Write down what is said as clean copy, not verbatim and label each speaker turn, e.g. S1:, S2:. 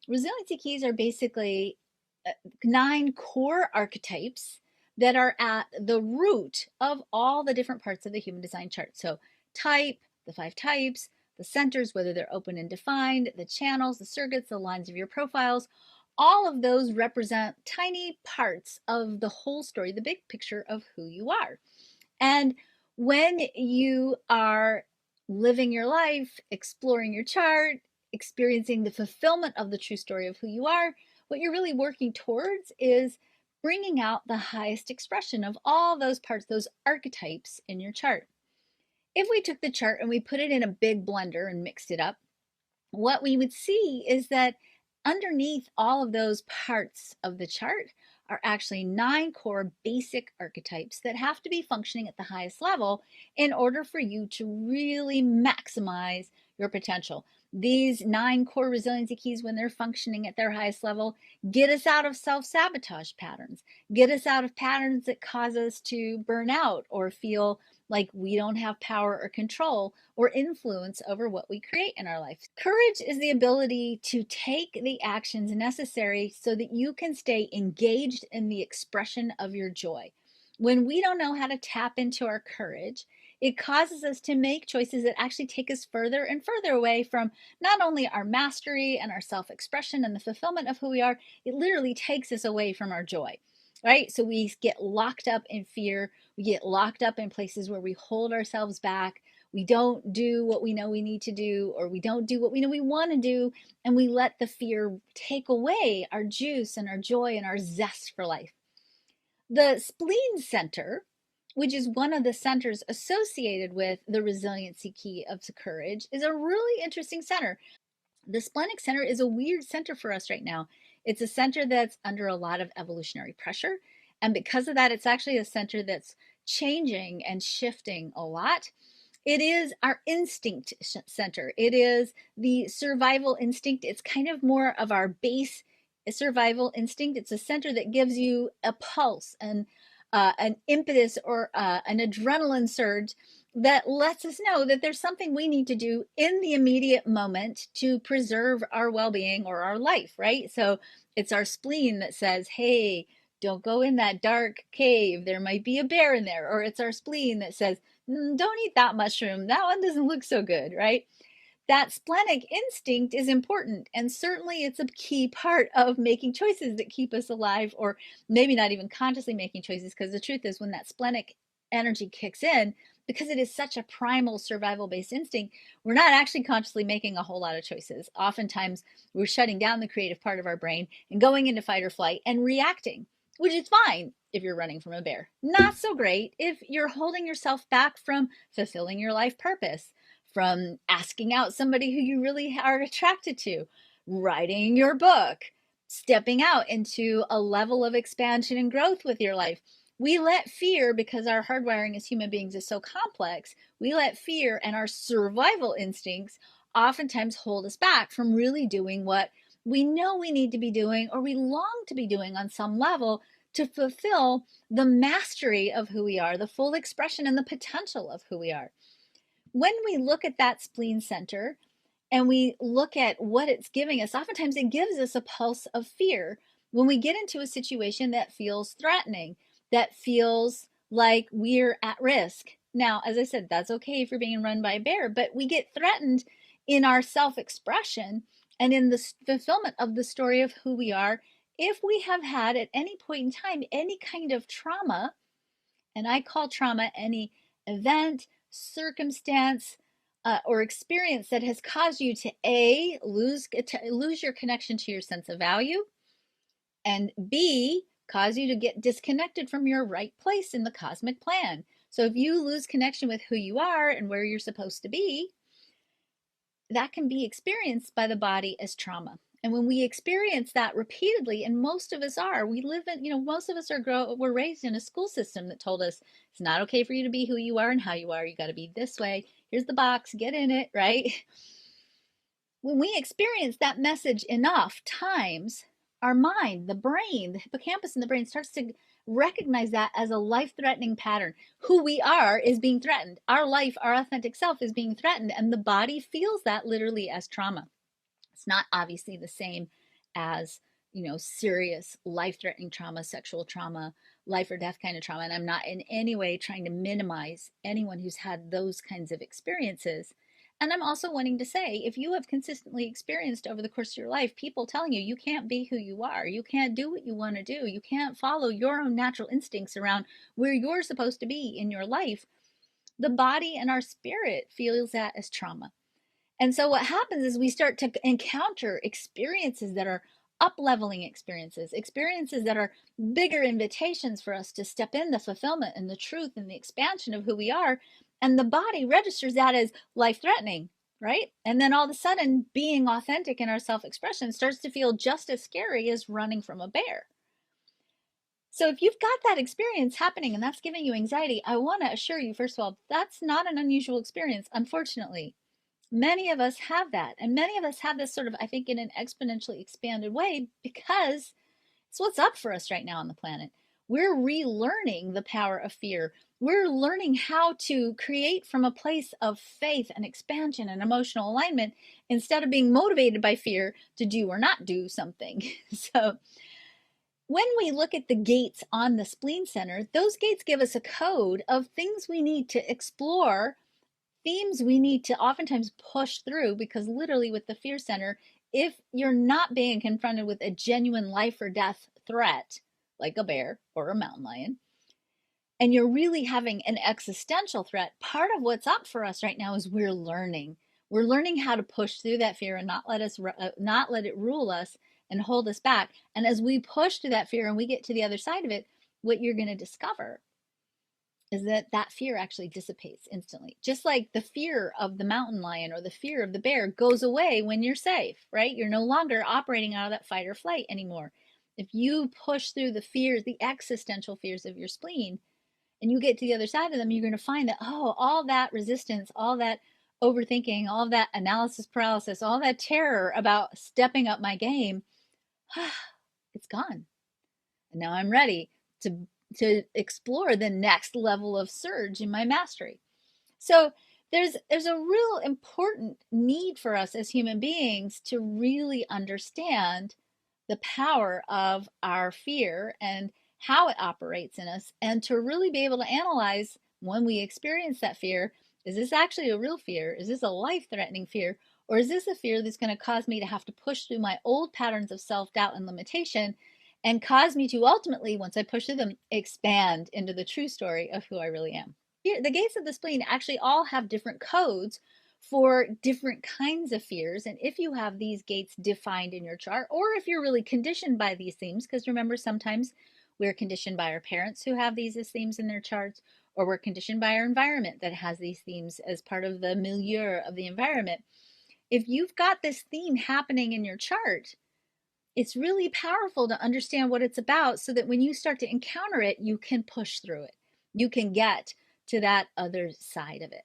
S1: Resiliency keys are basically 9 core archetypes that are at the root of all the different parts of the human design chart. So, type, the 5 types, the centers, whether they're open and defined, the channels, the circuits, the lines of your profiles, all of those represent tiny parts of the whole story, the big picture of who you are. And when you are living your life, exploring your chart, experiencing the fulfillment of the true story of who you are, what you're really working towards is bringing out the highest expression of all those parts, those archetypes in your chart. If we took the chart and we put it in a big blender and mixed it up, what we would see is that underneath all of those parts of the chart are actually 9 core basic archetypes that have to be functioning at the highest level in order for you to really maximize your potential. These 9 core resiliency keys, when they're functioning at their highest level, get us out of self-sabotage patterns, get us out of patterns that cause us to burn out or feel like we don't have power or control or influence over what we create in our life. Courage is the ability to take the actions necessary so that you can stay engaged in the expression of your joy. When we don't know how to tap into our courage, it causes us to make choices that actually take us further and further away from not only our mastery and our self-expression and the fulfillment of who we are, it literally takes us away from our joy, right? So we get locked up in fear. We get locked up in places where we hold ourselves back. We don't do what we know we need to do, or we don't do what we know we want to do, and we let the fear take away our juice and our joy and our zest for life. The Spleen Center, which is one of the centers associated with the resiliency key of courage, is a really interesting center. The splenic center is a weird center for us right now. It's a center that's under a lot of evolutionary pressure. And because of that, it's actually a center that's changing and shifting a lot. It is our instinct center. It is the survival instinct. It's kind of more of our base survival instinct. It's a center that gives you a pulse and an impetus or an adrenaline surge that lets us know that there's something we need to do in the immediate moment to preserve our well-being or our life, right? So it's our spleen that says, hey, don't go in that dark cave. There might be a bear in there. Or it's our spleen that says, don't eat that mushroom. That one doesn't look so good, right? That splenic instinct is important, and certainly it's a key part of making choices that keep us alive, or maybe not even consciously making choices, because the truth is when that splenic energy kicks in, because it is such a primal survival-based instinct, we're not actually consciously making a whole lot of choices. Oftentimes, we're shutting down the creative part of our brain and going into fight or flight and reacting, which is fine if you're running from a bear. Not so great if you're holding yourself back from fulfilling your life purpose, from asking out somebody who you really are attracted to, writing your book, stepping out into a level of expansion and growth with your life. We let fear, because our hardwiring as human beings is so complex, we let fear and our survival instincts oftentimes hold us back from really doing what we know we need to be doing, or we long to be doing on some level, to fulfill the mastery of who we are, the full expression and the potential of who we are. When we look at that spleen center and we look at what it's giving us, oftentimes it gives us a pulse of fear when we get into a situation that feels threatening, that feels like we're at risk. Now, as I said, that's okay if you're being run by a bear, but we get threatened in our self-expression and in the fulfillment of the story of who we are if we have had at any point in time any kind of trauma. And I call trauma any event, circumstance, or experience that has caused you to A, lose your connection to your sense of value, and B, cause you to get disconnected from your right place in the cosmic plan. So if you lose connection with who you are and where you're supposed to be, that can be experienced by the body as trauma. And when we experience that repeatedly, and most of us are, we live in, most of us we're raised in a school system that told us it's not okay for you to be who you are and how you are. You got to be this way. Here's the box, get in it, right? When we experience that message enough times, our mind, the brain, the hippocampus in the brain starts to recognize that as a life-threatening pattern. Who we are is being threatened. Our life, our authentic self is being threatened, and the body feels that literally as trauma. It's not obviously the same as, serious life-threatening trauma, sexual trauma, life or death kind of trauma. And I'm not in any way trying to minimize anyone who's had those kinds of experiences. And I'm also wanting to say, if you have consistently experienced over the course of your life people telling you you can't be who you are, you can't do what you want to do, you can't follow your own natural instincts around where you're supposed to be in your life, the body and our spirit feels that as trauma. And so what happens is we start to encounter experiences that are up-leveling experiences that are bigger invitations for us to step in the fulfillment and the truth and the expansion of who we are. And the body registers that as life-threatening, right? And then all of a sudden, being authentic in our self-expression starts to feel just as scary as running from a bear. So if you've got that experience happening and that's giving you anxiety, I want to assure you, first of all, that's not an unusual experience, unfortunately. Many of us have that. And many of us have this sort of, I think, in an exponentially expanded way because it's what's up for us right now on the planet. We're relearning the power of fear. We're learning how to create from a place of faith and expansion and emotional alignment instead of being motivated by fear to do or not do something. So when we look at the gates on the Spleen Center, those gates give us a code of things we need to explore, themes we need to oftentimes push through, because literally with the Fear Center, if you're not being confronted with a genuine life or death threat, like a bear or a mountain lion, and you're really having an existential threat, part of what's up for us right now is we're learning. We're learning how to push through that fear and not let it rule us and hold us back. And as we push through that fear and we get to the other side of it, what you're going to discover is that that fear actually dissipates instantly. Just like the fear of the mountain lion or the fear of the bear goes away when you're safe, right? You're no longer operating out of that fight or flight anymore. If you push through the fears, the existential fears of your spleen, and you get to the other side of them, you're going to find that, oh, all that resistance, all that overthinking, all that analysis paralysis, all that terror about stepping up my game, it's gone. And now I'm ready to explore the next level of surge in my mastery. So there's a real important need for us as human beings to really understand the power of our fear and how it operates in us, and to really be able to analyze when we experience that fear, is this actually a real fear? Is this a life-threatening fear? Or is this a fear that's going to cause me to have to push through my old patterns of self-doubt and limitation and cause me to ultimately, once I push through them, expand into the true story of who I really am? The gates of the spleen actually all have different codes for different kinds of fears. And if you have these gates defined in your chart, or if you're really conditioned by these themes, because remember, sometimes we're conditioned by our parents who have these as themes in their charts, or we're conditioned by our environment that has these themes as part of the milieu of the environment. If you've got this theme happening in your chart, it's really powerful to understand what it's about so that when you start to encounter it, you can push through it. You can get to that other side of it.